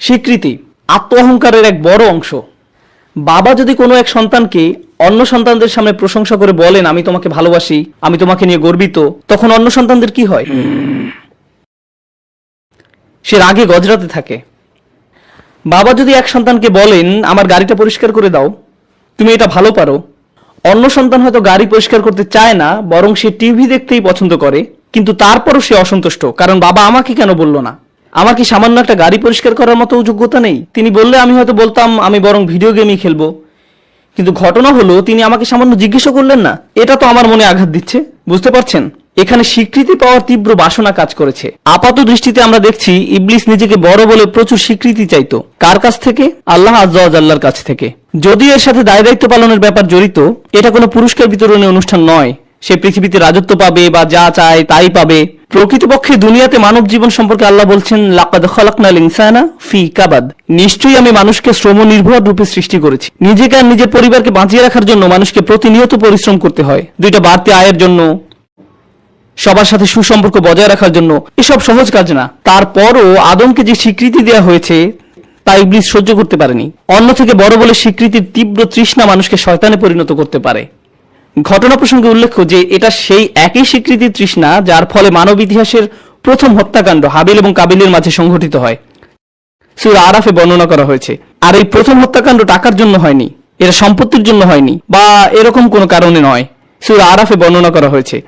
স্বীকৃতি আত্ম অহংকারের এক বড় অংশ। বাবা যদি কোনো এক সন্তানকে অন্য সন্তানদের সামনে প্রশংসা করে বলেন, আমি তোমাকে ভালোবাসি, আমি তোমাকে নিয়ে গর্বিত, তখন অন্য সন্তানদের কি হয়? সে রাগে গজরাতে থাকে। বাবা যদি এক সন্তানকে বলেন, আমার গাড়িটা পরিষ্কার করে দাও, তুমি এটা ভালো পারো, অন্য সন্তান হয়তো গাড়ি পরিষ্কার করতে চায় না, বরং সে টিভি দেখতেই পছন্দ করে, কিন্তু তারপরও সে অসন্তুষ্ট, কারণ বাবা আমাকে কেন বললো না? আমার কি সামান্য একটা গাড়ি পরিষ্কার করার মতো যোগ্যতা নেই? তিনি বললে আমি হয়তো বলতাম আমি বরং ভিডিও গেমই খেলবো, কিন্তু ঘটনা হলো তিনি আমাকে সামান্য জিজ্ঞেসও করলেন না। এটা তো আমার মনে আঘাত দিচ্ছে। বুঝতে পারছেন, এখানে স্বীকৃতি পাওয়ার তীব্র বাসনা কাজ করেছে। আপাত দৃষ্টিতে আমরা দেখছি ইবলিস নিজেকে বড় বলে প্রচুর স্বীকৃতি চাইতো। কার কাছ থেকে? আল্লাহ আজ্জা ওয়া জাল্লার কাছ থেকে। যদিও এর সাথে দায় দায়িত্ব পালনের ব্যাপার জড়িত, এটা কোনো পুরস্কার বিতরণী অনুষ্ঠান নয়। সে পৃথিবীতে রাজত্ব পাবে বা যা চায় তাই পাবে। প্রকৃতপক্ষে দুনিয়াতে মানব জীবন সম্পর্কে আল্লাহ বলছেন, লাকাদ খালাকনাল ইনসানা ফি কাবাদ, নিশ্চয়ই আমি মানুষকে শ্রম নির্ভর রূপে সৃষ্টি করেছি। নিজেকে আর নিজের পরিবারকে বাঁচিয়ে রাখার জন্য মানুষকে প্রতিনিয়ত পরিশ্রম করতে হয়। দুইটা বাড়তি আয়ের জন্য, সবার সাথে সুসম্পর্ক বজায় রাখার জন্য। এসব সহজ কাজ না। তারপরও আদমকে যে স্বীকৃতি দেওয়া হয়েছে তা ইবলিস সহ্য করতে পারেনি। অন্য থেকে বড় বলে স্বীকৃতির তীব্র তৃষ্ণা মানুষকে শয়তানে পরিণত করতে পারে। ঘটনা প্রসঙ্গে উল্লেখ্য যে এটা সেই একই স্বীকৃতির তৃষ্ণা যার ফলে মানব ইতিহাসের প্রথম হত্যাকাণ্ড হাবিল এবং কাবিলের মাঝে সংঘটিত হয়, সূরা আরাফে বর্ণনা করা হয়েছে। আর এই প্রথম হত্যাকাণ্ড টাকার জন্য হয়নি, এটা সম্পত্তির জন্য হয়নি, বা এরকম কোনো কারণে নয়। সূরা আরাফে বর্ণনা করা হয়েছে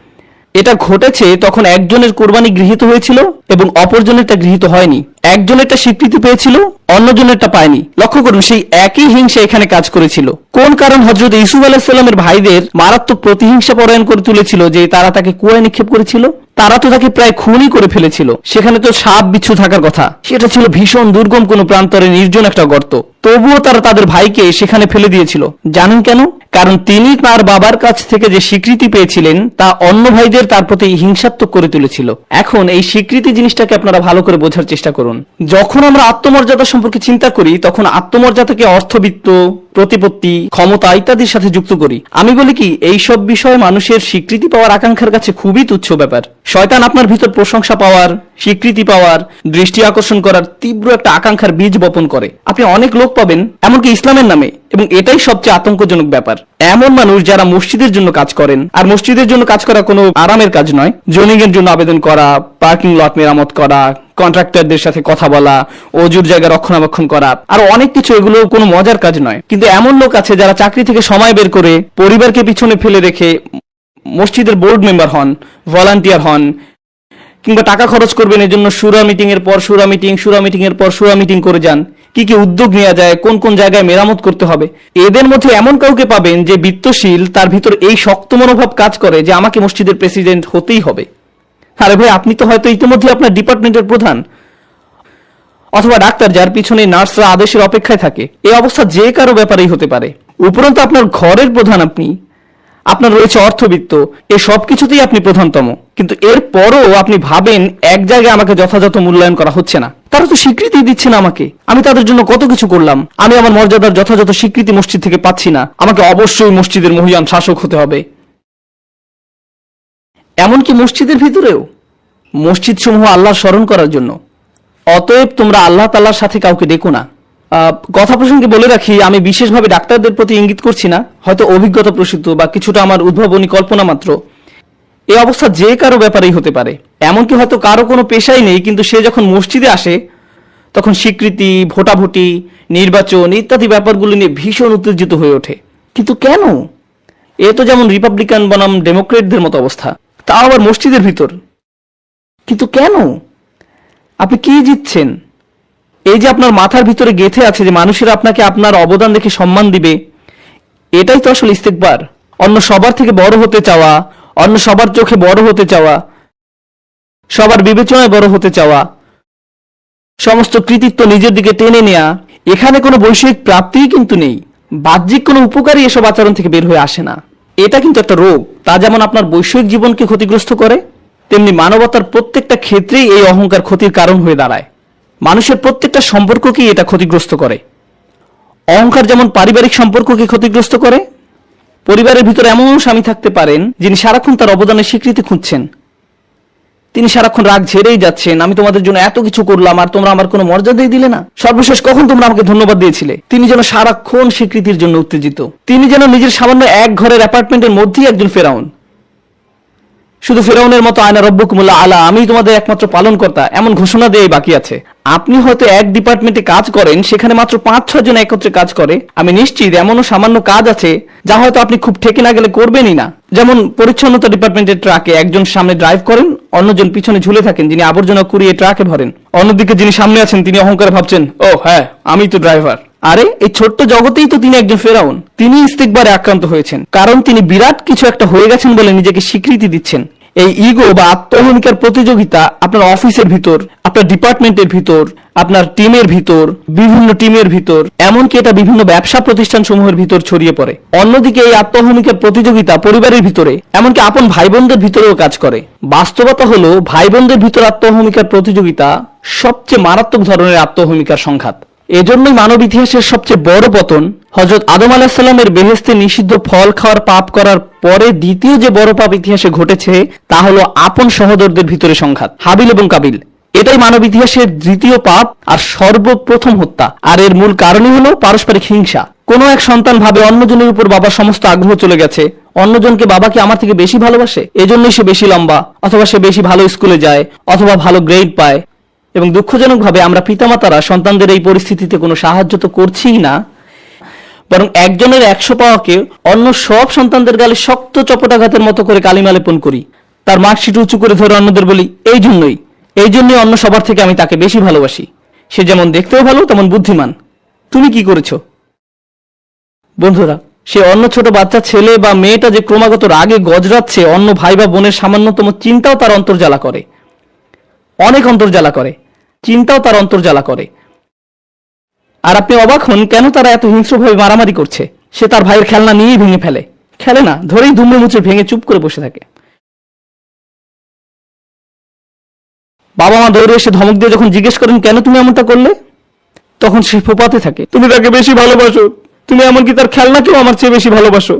এটা ঘটেছে তখন একজনের কোরবানি গৃহীত হয়েছিল এবং অপরজনেরটা গৃহীত হয়নি। একজনেরটা স্বীকৃতি পেয়েছিল, অন্যজনেরটা পায়নি। লক্ষ্য করুন, সেই একই হিংসা এখানে কাজ করেছিল। কোন কারণ হযরত ইউসুফ আলাইহিস সালামের ভাইদের মারাত্মক প্রতিহিংসা পরায়ণ করে তুলেছিল যে তারা তাকে কুয়ায় নিক্ষেপ করেছিল? তারা তো তাকে প্রায় খুনই করে ফেলেছিল। সেখানে তো সাপ বিচ্ছু থাকার কথা, সেটা ছিল ভীষণ দুর্গম কোনো প্রান্তরে নির্জন একটা গর্ত। তবুও তারা তাদের ভাইকে সেখানে ফেলে দিয়েছিল। জানেন কেন? কারণ তিনি তার বাবার কাছ থেকে যে স্বীকৃতি পেয়েছিলেন তা অন্য ভাইদের তার প্রতি হিংসাত্মক করে তুলেছিল। এখন এই স্বীকৃতি জিনিসটাকে আপনারা ভালো করে বোঝার চেষ্টা করুন। যখন আমরা আত্মমর্যাদা সম্পর্কে চিন্তা করি তখন আত্মমর্যাদাকে অর্থবিত্ত, প্রতিপত্তি, ক্ষমতা ইত্যাদির সাথে যুক্ত করি। আমি বলি কি, এই সব বিষয়ে মানুষের স্বীকৃতি পাওয়ার আকাঙ্ক্ষার কাছে খুবই তুচ্ছ ব্যাপার। শয়তান আপনার ভিতর প্রশংসা পাওয়ার, স্বীকৃতি পাওয়ার, দৃষ্টি আকর্ষণ করার তীব্র একটা আকাঙ্ক্ষার বীজ বপন করে। আপনি অনেক লোক পাবেন এমনকি ইসলামের নামে, এবং এটাই সবচেয়ে আতঙ্কজনক ব্যাপার, এমন মানুষ যারা মসজিদের জন্য কাজ করেন। আর মসজিদের জন্য কাজ করা কোনো আরামের কাজ নয়। জোনিং এর জন্য আবেদন করা, পার্কিং লট মেরামত করা, কন্ট্রাক্টরদের সাথে কথা বলা, অজুর জায়গা রক্ষণাবেক্ষণ করা, আর অনেক কিছু। এগুলো কোনো মজার কাজ নয়। কিন্তু এমন লোক আছে যারা চাকরি থেকে সময় বের করে পরিবারকে পিছনে ফেলে রেখে মসজিদের বোর্ড মেম্বার হন, ভলান্টিয়ার হন, কিংবা টাকা খরচ করবেন এজন্য শুরা মিটিং এর পর শুরা মিটিং, শুরা মিটিং এর পর শুরা মিটিং করে যান। কি কি উদ্যোগ নেওয়া যায়, কোন কোন জায়গায় মেরামত করতে হবে। এদের মধ্যে এমন কাউকে পাবেন যে বিত্তশীল, তার ভিতর এই শক্ত মনোভাব কাজ করে যে আমাকে মসজিদের প্রেসিডেন্ট হতেই হবে। আরে ভাই, আপনি তো হয়তো ইতিমধ্যে আপনার ডিপার্টমেন্টের প্রধান, অথবা ডাক্তার যার পিছনে নার্সরা আদেশের অপেক্ষায় থাকে। এই অবস্থা যে কারো ব্যাপারেই হতে পারে। উপরন্তু আপনার ঘরের প্রধান আপনি, আপনার রয়েছে অর্থবিত্ত, এই সব কিছুতেই আপনি প্রধানতম। কিন্তু এর পরও আপনি ভাবেন এক জায়গায় আমাকে যথাযথ মূল্যায়ন করা হচ্ছে না। তারা তো স্বীকৃতি দিচ্ছে না আমাকে, আমি তাদের জন্য কত কিছু করলাম, আমি আমার মর্যাদার যথাযথ স্বীকৃতি মসজিদ থেকে পাচ্ছি না, আমাকে অবশ্যই মসজিদের মহিয়ান শাসক হতে হবে। এমনকি মসজিদের ভিতরেও, মসজিদ সমূহ আল্লাহর স্মরণ করার জন্য। অতএব তোমরা আল্লাহ তাআলার সাথে কাউকে ডেকো না। কথা প্রসঙ্গে বলে রাখি, আমি বিশেষভাবে ডাক্তারদের প্রতি ইঙ্গিত করছি না, হয়তো অভিজ্ঞতা প্রসূত বা কিছুটা আমার উদ্ভাবনী কল্পনা মাত্র। এই অবস্থা যে কারো ব্যাপারেই হতে পারে। এমনকি হয়তো কারো কোনো পেশাই নেই, কিন্তু সে যখন মসজিদে আসে তখন স্বীকৃতি, ভোটাভুটি, নির্বাচন ইত্যাদি ব্যাপারগুলো নিয়ে ভীষণ উত্তেজিত হয়ে ওঠে। কিন্তু কেন? এ তো যেমন রিপাবলিকান বনাম ডেমোক্রেটদের মতো অবস্থা, তাও আবার মসজিদের ভিতর। কিন্তু কেন? আপনি কি জিতছেন? এই যে আপনার মাথার ভিতরে গেঁথে আছে যে মানুষেরা আপনাকে আপনার অবদান দেখে সম্মান দিবে, এটাই তো আসলে ইস্তেকবার। অন্য সবার থেকে বড় হতে চাওয়া, অন্য সবার চোখে বড় হতে চাওয়া, সবার বিবেচনায় বড় হতে চাওয়া, সমস্ত কৃতিত্ব নিজের দিকে টেনে নেয়া। এখানে কোনো বৈষয়িক প্রাপ্তিই কিন্তু নেই, বাহ্যিক কোনো উপকারই এসব আচরণ থেকে বের হয়ে আসে না। এটা কিন্তু একটা রোগ। তা যেমন আপনার বৈষয়িক জীবনকে ক্ষতিগ্রস্ত করে, তেমনি মানবতার প্রত্যেকটা ক্ষেত্রেই এই অহংকার ক্ষতির কারণ হয়ে দাঁড়ায়। মানুষের প্রত্যেকটা সম্পর্ককেই এটা ক্ষতিগ্রস্ত করে। অহংকার যেমন পারিবারিক সম্পর্ককে ক্ষতিগ্রস্ত করে। পরিবারের ভিতরে এমন স্বামী থাকতে পারেন যিনি সারাক্ষণ তার অবদানের স্বীকৃতি খুঁজছেন। তিনি সারাক্ষণ রাগ ঝেড়েই যাচ্ছেন, আমি তোমাদের জন্য এত কিছু করলাম আর তোমরা আমার কোনো মর্যাদাই দিলে না, সর্বশেষ কখন তোমরা আমাকে ধন্যবাদ দিয়েছিলে। তিনি যেন সারাক্ষণ স্বীকৃতির জন্য উত্তেজিত। তিনি যেন নিজের সামান্য এক ঘরের অ্যাপার্টমেন্টের মধ্যেই একজন ফেরাউন। শুধু ফেরাউনের মতো আয়না রব্বুকুমুল আলা, আমি তোমাদের একমাত্র পালনকর্তা, এমন ঘোষণা দিয়ে বাকি আছে। আপনি হয়তো এক ডিপার্টমেন্টে কাজ করেন, সেখানে মাত্র 5-6 জন একত্রে কাজ করে। আমি নিশ্চিত এমনও সামান্য কাজ আছে যা হয়তো আপনি খুব ঠেকে না গেলে করবেনই না। যেমন পরিচ্ছন্নতা ডিপার্টমেন্টের ট্রাকে একজন সামনে ড্রাইভ করেন, অন্যজন পিছনে ঝুলে থাকেন যিনি আবর্জনা কুড়িয়ে ট্রাকে ভরেন। অন্যদিকে যিনি সামনে আছেন তিনি অহংকারে ভাবছেন, ও হ্যাঁ আমি তো ড্রাইভার। আরে এই ছোট্ট জগতেই তো তিনি একজন ফেরাউন। তিনি ইস্তিকবারে আক্রান্ত হয়েছেন, কারণ তিনি বিরাট কিছু একটা হয়ে গেছেন বলে নিজেকে স্বীকৃতি দিচ্ছেন। এই ইগো বা আত্মহমিকার প্রতিযোগিতা আপনার অফিসের ভিতর, আপনার ডিপার্টমেন্টের ভিতর, আপনার টিমের ভিতর, বিভিন্ন টিমের ভিতর, এমনকি এটা বিভিন্ন ব্যবসা প্রতিষ্ঠান সমূহের ভিতর ছড়িয়ে পড়ে। অন্যদিকে এই আত্মহমিকার প্রতিযোগিতা পরিবারের ভিতরে, এমনকি আপন ভাই বোনদের ভিতরেও কাজ করে। বাস্তবতা হলো ভাই বোনদের ভিতর আত্মহমিকার প্রতিযোগিতা সবচেয়ে মারাত্মক ধরনের আত্মহমিকার সংঘাত। এজন্যই মানব ইতিহাসের সবচেয়ে বড় পতন হযরত আদম আলাইহিস সালামের বেহেশতে নিষিদ্ধ ফল খাওয়ার পাপ করার পরে দ্বিতীয় যে বড় পাপ ইতিহাসে ঘটেছে তা হলো আপন সহোদরদের ভিতরে সংঘাত, হাবিল এবং কাবিল। এটাই মানব ইতিহাসের দ্বিতীয় পাপ আর সর্বপ্রথম হত্যা। আর এর মূল কারণই হলো পারস্পরিক হিংসা। কোনো এক সন্তান ভাবে অন্যজনের উপর বাবার সমস্ত আগ্রহ চলে গেছে, অন্যজনকে বাবা কি আমার থেকে বেশি ভালোবাসে, এজন্যই সে বেশি লম্বা, অথবা সে বেশি ভালো স্কুলে যায়, অথবা ভালো গ্রেড পায়। এবং দুঃখজনকভাবে আমরা পিতামাতারা সন্তানদের এই পরিস্থিতিতে কোনো সাহায্য তো করছিই না, বরং একজনের 100 পাওয়াকে অন্য সব সন্তানদের গালে শক্ত চপটাঘাতের মতো করে কালিমা লেপন করি। তার মার্কশিট উঁচু করে ধরে অন্যদের বলি, এই জন্যই অন্য সবার থেকে আমি তাকে বেশি ভালোবাসি, সে যেমন দেখতেও ভালো তেমন বুদ্ধিমান। তুমি কি করেছো? বন্ধুরা, সে অন্য ছোট বাচ্চা ছেলে বা মেয়েটা যে ক্রমাগত রাগে গজরাচ্ছে, অন্য ভাই বা বোনের সামান্যতম চিন্তাও তার অন্তর্জ্বালা করে, অনেক অন্তর্জ্বালা করে, চিন্তাও তার অন্তর্জ্বালা করে। আর আপনি অবাক হন কেন তারা এত হিংস্রভাবে মারামারি করছে। সে তার ভাইয়ের খেলনা নিয়েই ভেঙে ফেলে, খেলে না, ধরেই দুমড়ে মুচড়ে ভেঙে চুপ করে বসে থাকে। বাবা মা দৌড়ে এসে ধমক দিয়ে যখন জিজ্ঞেস করেন কেন তুমি এমনটা করলে, তখন সে ফোপাতে থাকে, তুমি তাকে বেশি ভালোবাসো, তুমি এমনকি তার খেলনাকেও আমার চেয়ে বেশি ভালোবাসো।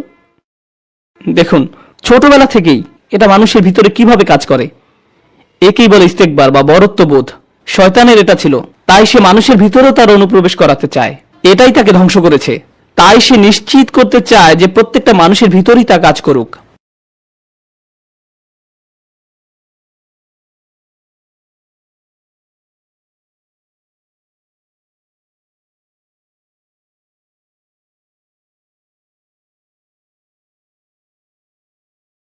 দেখুন, ছোটবেলা থেকেই এটা মানুষের ভিতরে কিভাবে কাজ করে। একেই বলে ইস্তেকবার বা বরত্ববোধ। শয়তানের এটা ছিল, তাই সে মানুষের ভিতরেও তার অনুপ্রবেশ করাতে চায়। এটাই তাকে ধ্বংস করেছে। তাই সে নিশ্চিত করতে চায় যে প্রত্যেকটা মানুষের ভিতরেই তা কাজ করুক।